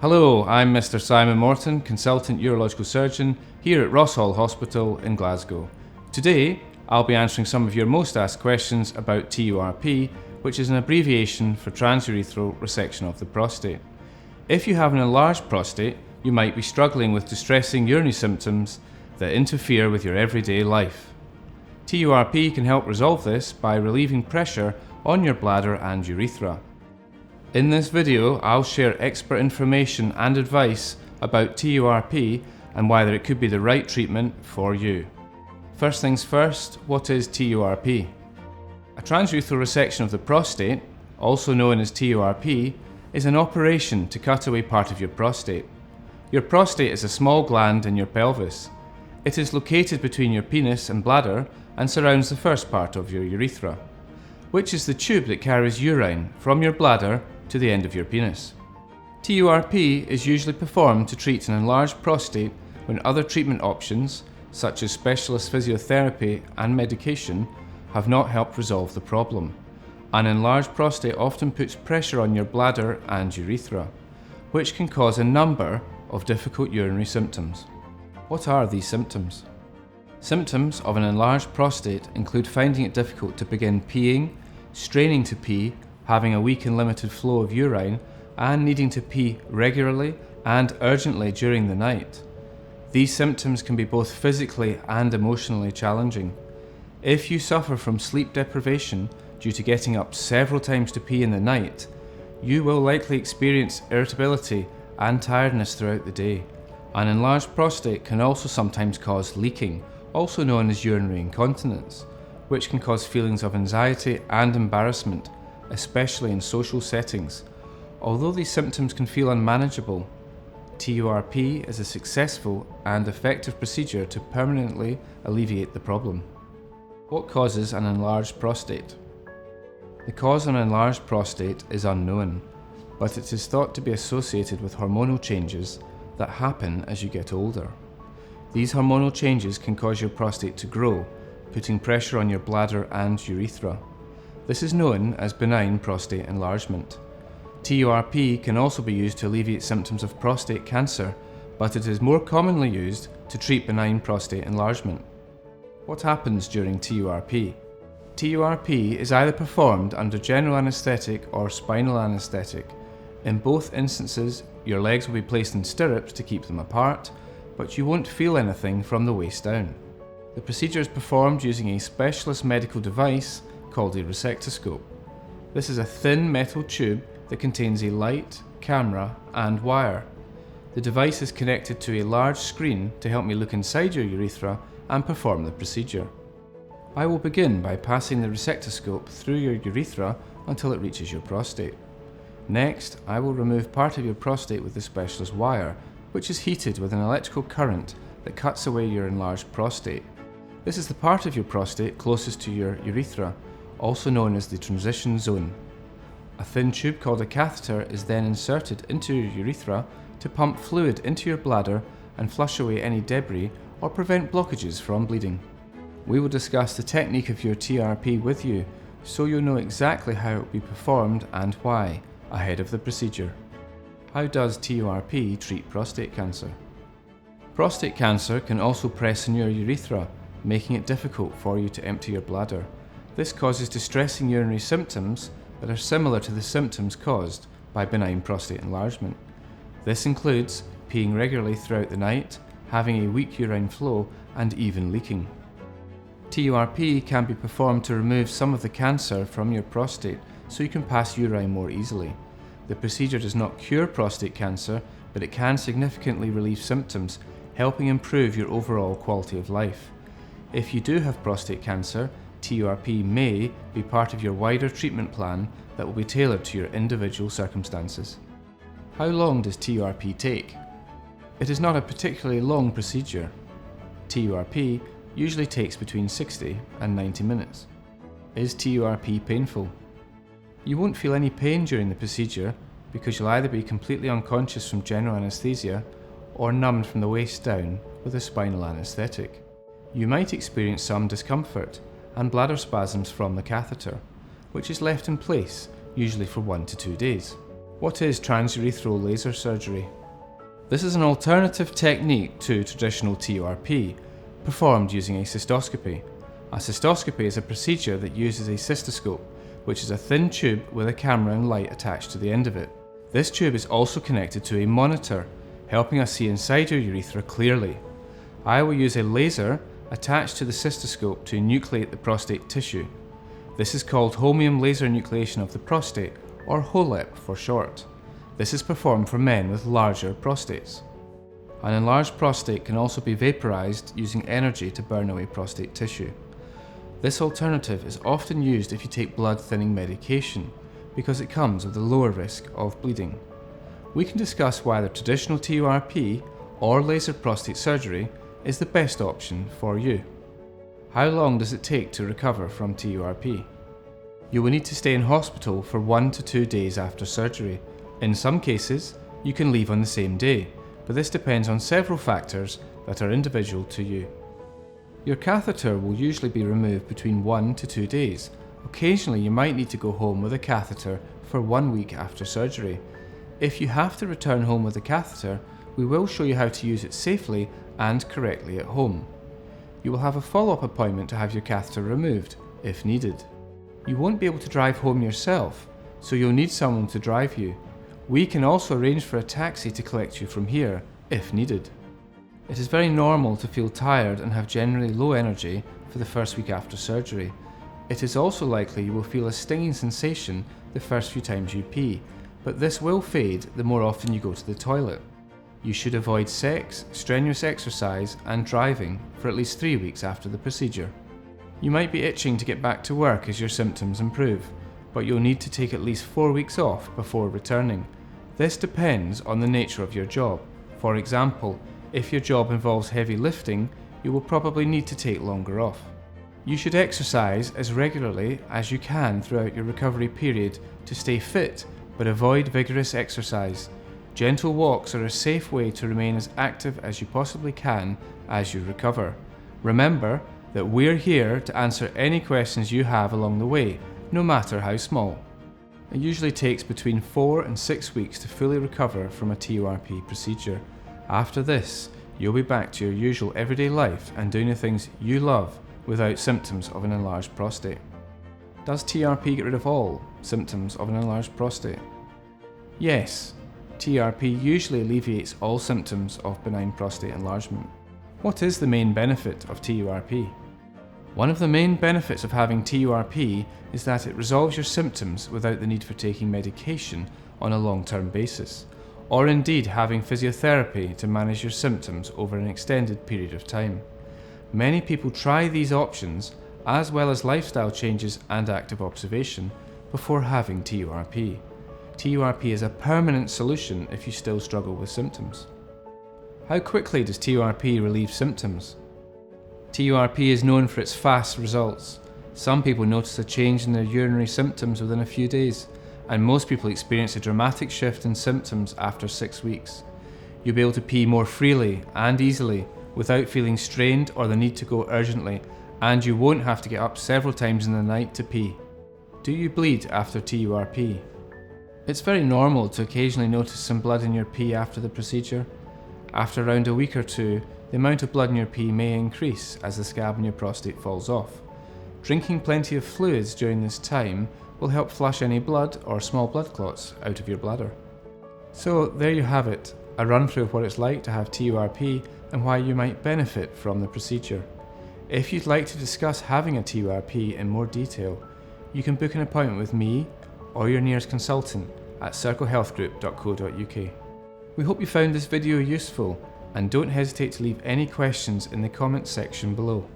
Hello, I'm Mr Simon Morton, Consultant Urological Surgeon here at Ross Hall Hospital in Glasgow. Today, I'll be answering some of your most asked questions about TURP, which is an abbreviation for trans-urethral resection of the prostate. If you have an enlarged prostate, you might be struggling with distressing urinary symptoms that interfere with your everyday life. TURP can help resolve this by relieving pressure on your bladder and urethra. In this video, I'll share expert information and advice about TURP and whether it could be the right treatment for you. First things first, what is TURP? A trans-urethral resection of the prostate, also known as TURP, is an operation to cut away part of your prostate. Your prostate is a small gland in your pelvis. It is located between your penis and bladder and surrounds the first part of your urethra, which is the tube that carries urine from your bladder to the end of your penis. TURP is usually performed to treat an enlarged prostate when other treatment options, such as specialist physiotherapy and medication, have not helped resolve the problem. An enlarged prostate often puts pressure on your bladder and urethra, which can cause a number of difficult urinary symptoms. What are these symptoms? Symptoms of an enlarged prostate include finding it difficult to begin peeing, straining to pee, having a weak and limited flow of urine, and needing to pee regularly and urgently during the night. These symptoms can be both physically and emotionally challenging. If you suffer from sleep deprivation due to getting up several times to pee in the night, you will likely experience irritability and tiredness throughout the day. An enlarged prostate can also sometimes cause leaking, also known as urinary incontinence, which can cause feelings of anxiety and embarrassment, especially in social settings. Although these symptoms can feel unmanageable, TURP is a successful and effective procedure to permanently alleviate the problem. What causes an enlarged prostate? The cause of an enlarged prostate is unknown, but it is thought to be associated with hormonal changes that happen as you get older. These hormonal changes can cause your prostate to grow, putting pressure on your bladder and urethra. This is known as benign prostate enlargement. TURP can also be used to alleviate symptoms of prostate cancer, but it is more commonly used to treat benign prostate enlargement. What happens during TURP? TURP is either performed under general anaesthetic or spinal anaesthetic. In both instances, your legs will be placed in stirrups to keep them apart, but you won't feel anything from the waist down. The procedure is performed using a specialist medical device called a resectoscope. This is a thin metal tube that contains a light, camera, and wire. The device is connected to a large screen to help me look inside your urethra and perform the procedure. I will begin by passing the resectoscope through your urethra until it reaches your prostate. Next, I will remove part of your prostate with the specialist wire, which is heated with an electrical current that cuts away your enlarged prostate. This is the part of your prostate closest to your urethra, also known as the transition zone. A thin tube called a catheter is then inserted into your urethra to pump fluid into your bladder and flush away any debris or prevent blockages from bleeding. We will discuss the technique of your TURP with you, so you'll know exactly how it will be performed and why, ahead of the procedure. How does TURP treat prostate cancer? Prostate cancer can also press in your urethra, making it difficult for you to empty your bladder. This causes distressing urinary symptoms that are similar to the symptoms caused by benign prostate enlargement. This includes peeing regularly throughout the night, having a weak urine flow, and even leaking. TURP can be performed to remove some of the cancer from your prostate so you can pass urine more easily. The procedure does not cure prostate cancer, but it can significantly relieve symptoms, helping improve your overall quality of life. If you do have prostate cancer, TURP may be part of your wider treatment plan that will be tailored to your individual circumstances. How long does TURP take? It is not a particularly long procedure. TURP usually takes between 60 and 90 minutes. Is TURP painful? You won't feel any pain during the procedure because you'll either be completely unconscious from general anaesthesia or numbed from the waist down with a spinal anaesthetic. You might experience some discomfort and bladder spasms from the catheter, which is left in place, usually for 1 to 2 days. What is trans-urethral laser surgery? This is an alternative technique to traditional TURP, performed using a cystoscopy. A cystoscopy is a procedure that uses a cystoscope, which is a thin tube with a camera and light attached to the end of it. This tube is also connected to a monitor, helping us see inside your urethra clearly. I will use a laser attached to the cystoscope to nucleate the prostate tissue. This is called holmium laser nucleation of the prostate, or HOLEP for short. This is performed for men with larger prostates. An enlarged prostate can also be vaporized using energy to burn away prostate tissue. This alternative is often used if you take blood thinning medication, because it comes with a lower risk of bleeding. We can discuss why the traditional TURP or laser prostate surgery is the best option for you. How long does it take to recover from TURP? You will need to stay in hospital for 1 to 2 days after surgery. In some cases, you can leave on the same day, but this depends on several factors that are individual to you. Your catheter will usually be removed between 1 to 2 days. Occasionally you might need to go home with a catheter for 1 week after surgery. If you have to return home with a catheter, we will show you how to use it safely and correctly at home. You will have a follow-up appointment to have your catheter removed, if needed. You won't be able to drive home yourself, so you'll need someone to drive you. We can also arrange for a taxi to collect you from here, if needed. It is very normal to feel tired and have generally low energy for the first week after surgery. It is also likely you will feel a stinging sensation the first few times you pee, but this will fade the more often you go to the toilet. You should avoid sex, strenuous exercise and driving for at least 3 weeks after the procedure. You might be itching to get back to work as your symptoms improve, but you'll need to take at least 4 weeks off before returning. This depends on the nature of your job. For example, if your job involves heavy lifting, you will probably need to take longer off. You should exercise as regularly as you can throughout your recovery period to stay fit, but avoid vigorous exercise. Gentle walks are a safe way to remain as active as you possibly can as you recover. Remember that we're here to answer any questions you have along the way, no matter how small. It usually takes between 4 and 6 weeks to fully recover from a TURP procedure. After this, you'll be back to your usual everyday life and doing the things you love without symptoms of an enlarged prostate. Does TURP get rid of all symptoms of an enlarged prostate? Yes, TURP usually alleviates all symptoms of benign prostate enlargement. What is the main benefit of TURP? One of the main benefits of having TURP is that it resolves your symptoms without the need for taking medication on a long-term basis, or indeed having physiotherapy to manage your symptoms over an extended period of time. Many people try these options, as well as lifestyle changes and active observation, before having TURP. TURP is a permanent solution if you still struggle with symptoms. How quickly does TURP relieve symptoms? TURP is known for its fast results. Some people notice a change in their urinary symptoms within a few days, and most people experience a dramatic shift in symptoms after 6 weeks. You'll be able to pee more freely and easily without feeling strained or the need to go urgently, and you won't have to get up several times in the night to pee. Do you bleed after TURP? It's very normal to occasionally notice some blood in your pee after the procedure. After around a week or two, the amount of blood in your pee may increase as the scab in your prostate falls off. Drinking plenty of fluids during this time will help flush any blood or small blood clots out of your bladder. So there you have it, a run through of what it's like to have TURP and why you might benefit from the procedure. If you'd like to discuss having a TURP in more detail, you can book an appointment with me or your nearest consultant at circlehealthgroup.co.uk. We hope you found this video useful, and don't hesitate to leave any questions in the comments section below.